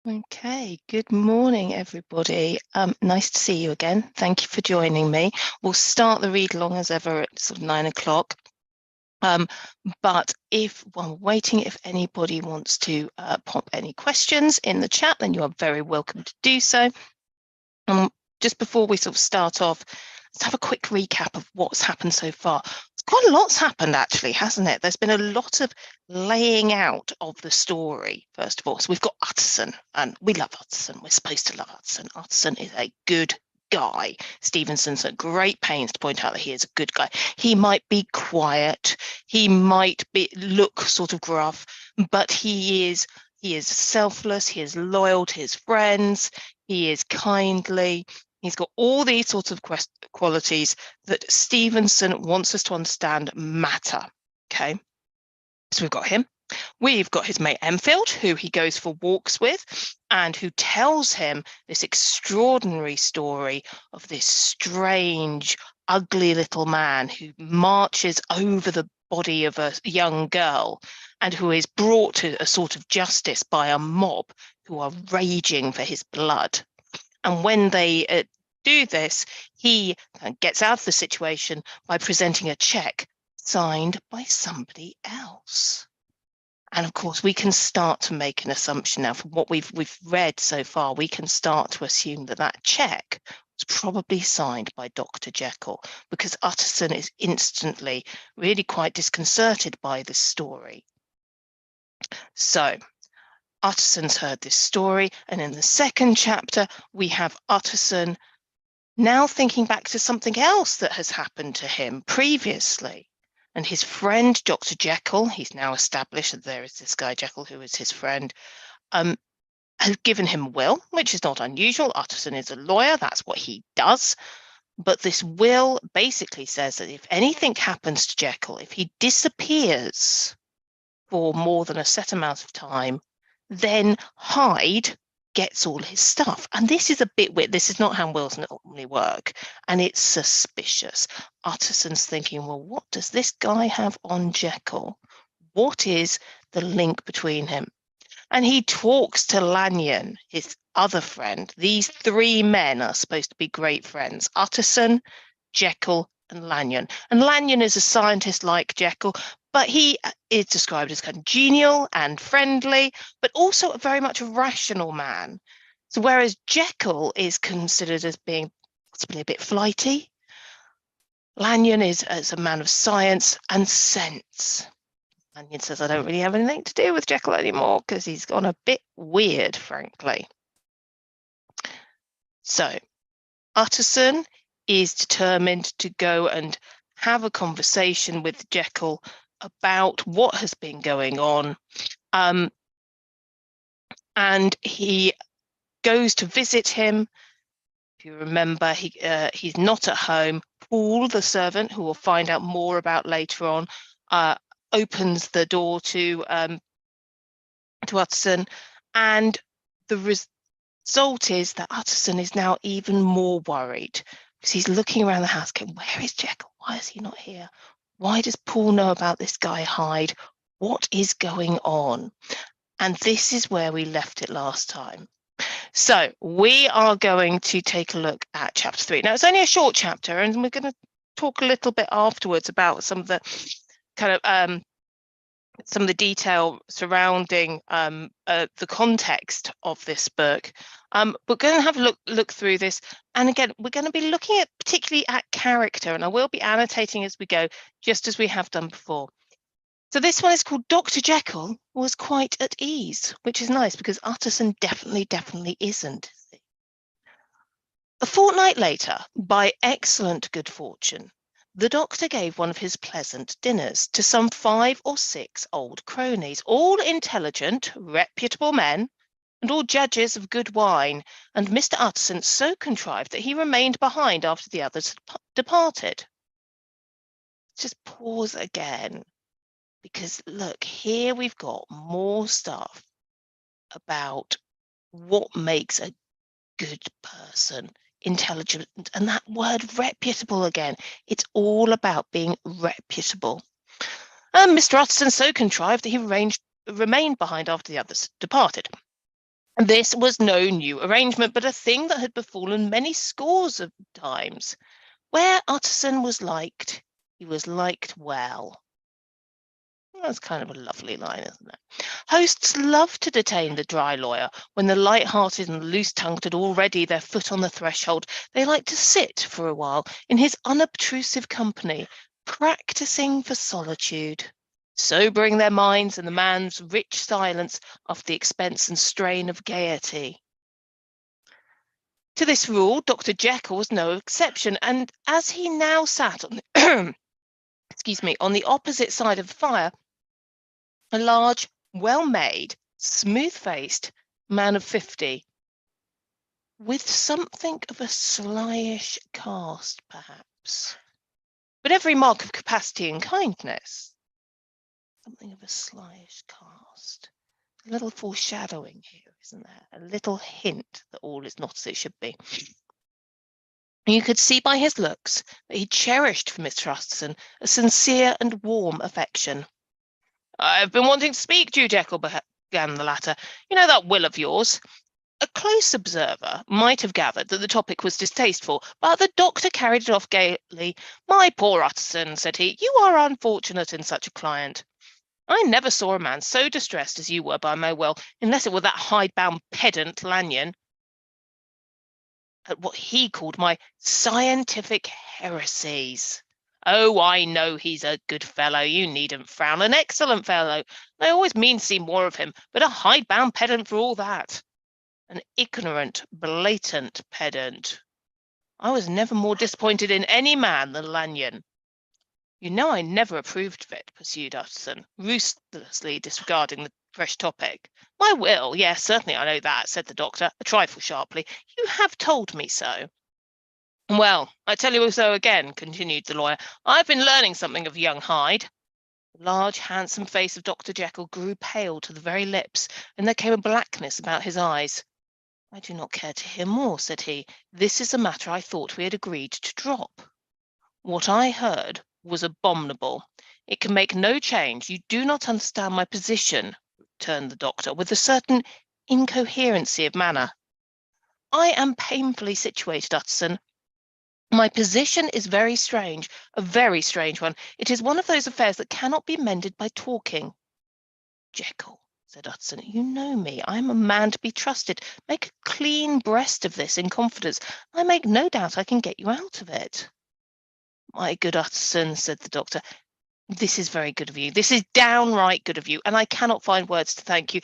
Okay, good morning, everybody. Nice to see you again. Thank you for joining me. We'll start the read along as ever at sort of 9 o'clock. But while we're waiting, if anybody wants to pop any questions in the chat, then you are very welcome to do so. Just before we sort of start off, let's have a quick recap of what's happened so far. Quite a lot's happened, actually, hasn't it? There's been a lot of laying out of the story, first of all. So we've got Utterson, and we love Utterson. We're supposed to love Utterson. Utterson is a good guy. Stevenson's at great pains to point out that he is a good guy. He might be quiet, he might look sort of gruff, but he is selfless, he is loyal to his friends, he is kindly. He's got all these sorts of qualities that Stevenson wants us to understand matter. Okay, so we've got him. We've got his mate Enfield, who he goes for walks with, and who tells him this extraordinary story of this strange, ugly little man who marches over the body of a young girl and who is brought to a sort of justice by a mob who are raging for his blood. And when they do this, he gets out of the situation by presenting a check signed by somebody else. And of course, we can start to make an assumption now from what we've read so far. We can start to assume that that check was probably signed by Dr. Jekyll, because Utterson is instantly really quite disconcerted by this story. So Utterson's heard this story, and in the second chapter, we have Utterson now thinking back to something else that has happened to him previously. And his friend, Dr. Jekyll, he's now established that there is this guy Jekyll who is his friend, has given him a will, which is not unusual. Utterson is a lawyer, that's what he does. But this will basically says that if anything happens to Jekyll, if he disappears for more than a set amount of time, then Hyde gets all his stuff. And this is a bit weird. This is not how wills normally work. And it's suspicious. Utterson's thinking, well, what does this guy have on Jekyll? What is the link between him? And he talks to Lanyon, his other friend. These three men are supposed to be great friends: Utterson, Jekyll, and Lanyon. And Lanyon is a scientist like Jekyll, but he is described as kind of genial and friendly, but also very much a rational man. So whereas Jekyll is considered as being possibly a bit flighty, Lanyon is as a man of science and sense. Lanyon says, I don't really have anything to do with Jekyll anymore because he's gone a bit weird, frankly. So Utterson is determined to go and have a conversation with Jekyll about what has been going on. And he goes to visit him. If you remember, he's not at home. Paul, the servant, who we'll find out more about later on, opens the door to Utterson, and the result is that Utterson is now even more worried because he's looking around the house going, where is Jekyll? Why is he not here? Why does Paul know about this guy Hyde? What is going on? And this is where we left it last time. So we are going to take a look at chapter 3. Now, it's only a short chapter, and we're going to talk a little bit afterwards about some of the kind of some of the detail surrounding the context of this book. We're going to have a look through this, and again, we're going to be looking at particularly at character, and I will be annotating as we go, just as we have done before. So this one is called Dr. Jekyll Was Quite at Ease, which is nice because Utterson definitely isn't. A fortnight later, by excellent good fortune, the doctor gave one of his pleasant dinners to some 5 or 6 old cronies, all intelligent, reputable men, and all judges of good wine, and Mr. Utterson so contrived that he remained behind after the others had departed. Just pause again, because look, here we've got more stuff about what makes a good person, intelligent, and that word reputable again. It's all about being reputable. And Mr. Utterson so contrived that he remained behind after the others departed. This was no new arrangement, but a thing that had befallen many scores of times. Where Utterson was liked, he was liked well. That's kind of a lovely line, isn't it? Hosts love to detain the dry lawyer when the light-hearted and loose-tongued had already their foot on the threshold. They like to sit for a while in his unobtrusive company, practicing for solitude, sobering their minds in the man's rich silence after the expense and strain of gaiety. To this rule, Dr. Jekyll was no exception, and as he now sat on the on the opposite side of the fire, a large, well-made, smooth-faced man of 50, with something of a slyish cast, perhaps, but every mark of capacity and kindness. Something of a slyish cast. A little foreshadowing here, isn't there? A little hint that all is not as it should be. You could see by his looks that he cherished for Mr. Utterson a sincere and warm affection. "I've been wanting to speak to you, Jekyll," began the latter. "You know that will of yours?" A close observer might have gathered that the topic was distasteful, but the doctor carried it off gaily. "My poor Utterson," said he, "you are unfortunate in such a client. I never saw a man so distressed as you were by my will, unless it were that hide-bound pedant Lanyon, at what he called my scientific heresies. Oh, I know he's a good fellow, you needn't frown, an excellent fellow. I always mean to see more of him, but a hide-bound pedant for all that. An ignorant, blatant pedant. I was never more disappointed in any man than Lanyon. You know I never approved of it," pursued Utterson, ruthlessly disregarding the fresh topic. "My will? Yes, certainly I know that," said the doctor, a trifle sharply. "You have told me so." "Well, I tell you so again," continued the lawyer. "I've been learning something of young Hyde." The large, handsome face of Dr. Jekyll grew pale to the very lips, and there came a blackness about his eyes. "I do not care to hear more," said he. "This is a matter I thought we had agreed to drop." "What I heard was abominable. It can make no change. You do not understand my position," returned the doctor, with a certain incoherency of manner. "I am painfully situated, Utterson. My position is very strange, a very strange one. It is one of those affairs that cannot be mended by talking." "Jekyll," said Utterson, "you know me. I am a man to be trusted. Make a clean breast of this in confidence. I make no doubt I can get you out of it." "My good Utterson," said the doctor, "this is very good of you. This is downright good of you, and I cannot find words to thank you.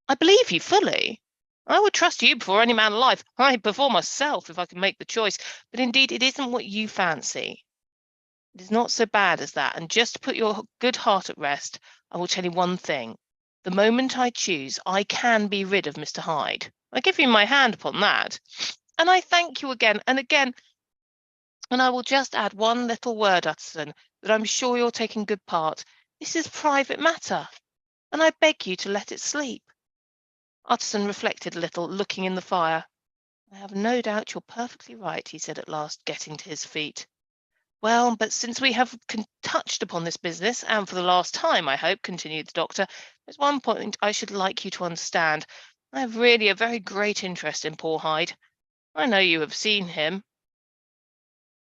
I believe you fully. I would trust you before any man alive, I before myself, if I could make the choice. But indeed, it isn't what you fancy. It is not so bad as that, and just to put your good heart at rest, I will tell you one thing. The moment I choose, I can be rid of Mr. Hyde. I give you my hand upon that. And I thank you again and again. And I will just add one little word, Utterson, that I'm sure you're taking good part. This is private matter, and I beg you to let it sleep." Utterson reflected a little, looking in the fire. "I have no doubt you're perfectly right," he said at last, getting to his feet. "Well, but since we have touched upon this business, and for the last time, I hope," continued the doctor, "there's one point I should like you to understand. I have really a very great interest in poor Hyde. I know you have seen him.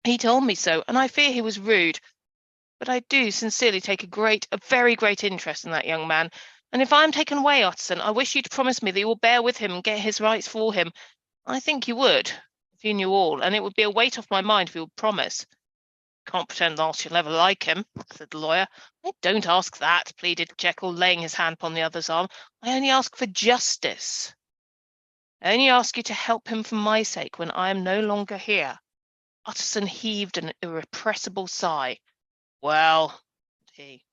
He told me so, and I fear he was rude. But I do sincerely take a very great interest in that young man. And if I am taken away, Utterson, I wish you to promise me that you will bear with him and get his rights for him. I think you would, if you knew all, and it would be a weight off my mind if you would promise." "Can't pretend I shall ever like him," said the lawyer. "I don't ask that," pleaded Jekyll, laying his hand upon the other's arm. "I only ask for justice. I only ask you to help him for my sake when I am no longer here." Utterson heaved an irrepressible sigh. "Well," said he,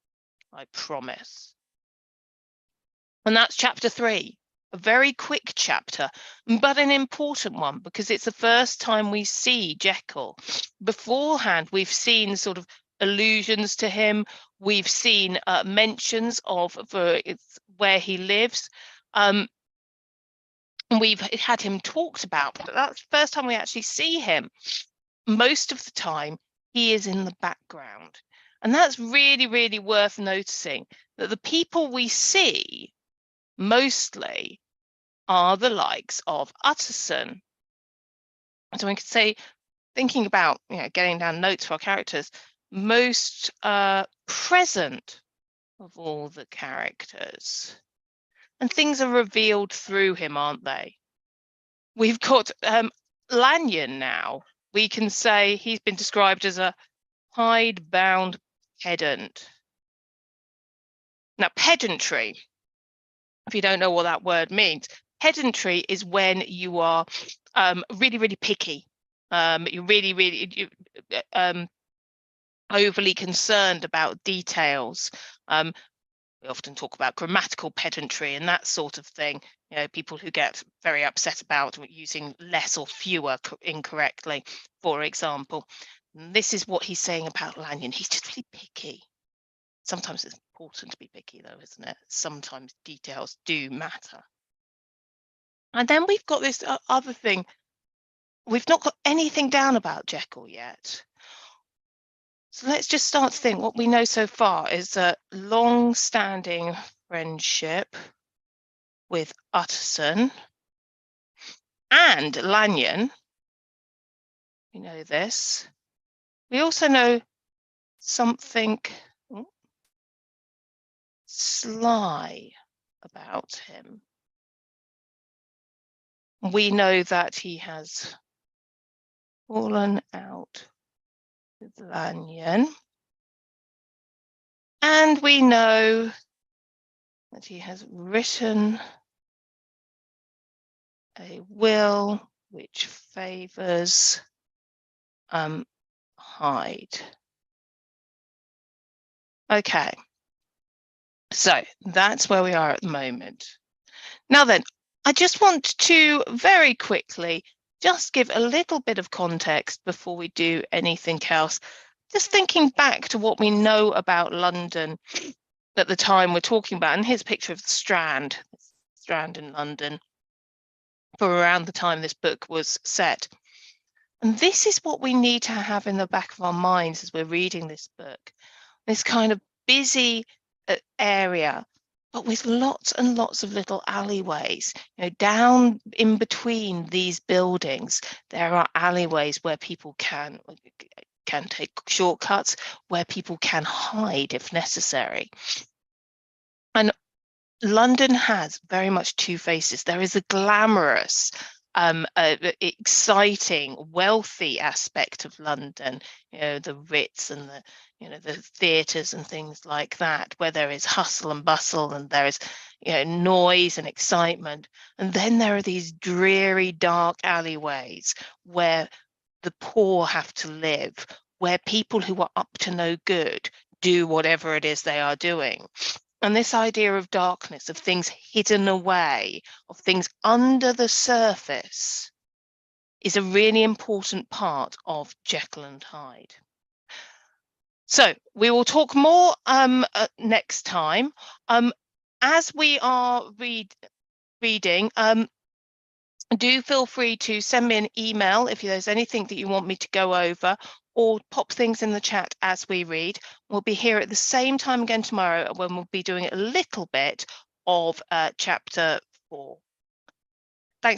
"I promise." And that's chapter 3. A very quick chapter, but an important one because it's the first time we see Jekyll. Beforehand, we've seen sort of allusions to him. We've seen mentions of where he lives. And we've had him talked about, but that's the first time we actually see him. Most of the time, he is in the background. And that's really, really worth noticing, that the people we see mostly are the likes of Utterson. So we could say, thinking about, getting down notes for our characters, most present of all the characters. And things are revealed through him, aren't they? We've got Lanyon now. We can say he's been described as a hide-bound pedant. Now, pedantry, if you don't know what that word means, pedantry is when you are really, really picky. You're really, really overly concerned about details. We often talk about grammatical pedantry and that sort of thing. People who get very upset about using less or fewer incorrectly, for example. And this is what he's saying about Lanyon. He's just really picky. Sometimes it's important to be picky, though, isn't it? Sometimes details do matter. And then we've got this other thing. We've not got anything down about Jekyll yet. So let's just start to think. What we know so far is a long-standing friendship with Utterson and Lanyon. We know this. We also know something sly about him. We know that he has fallen out with Lanyon. And we know that he has written a will which favours Hyde. Okay, so that's where we are at the moment. Now then, I just want to very quickly just give a little bit of context before we do anything else. Just thinking back to what we know about London at the time we're talking about, and here's a picture of the Strand in London for around the time this book was set. And this is what we need to have in the back of our minds as we're reading this book. This kind of busy area, but with lots and lots of little alleyways. Down in between these buildings, there are alleyways where people can take shortcuts, where people can hide if necessary. And London has very much two faces. There is a glamorous, exciting, wealthy aspect of London, the Ritz and the theatres and things like that, where there is hustle and bustle and there is noise and excitement. And then there are these dreary, dark alleyways where the poor have to live, where people who are up to no good do whatever it is they are doing. And this idea of darkness, of things hidden away, of things under the surface, is a really important part of Jekyll and Hyde. So we will talk more next time. As we are reading, do feel free to send me an email if there's anything that you want me to go over, or pop things in the chat as we read. We'll be here at the same time again tomorrow when we'll be doing a little bit of chapter 4.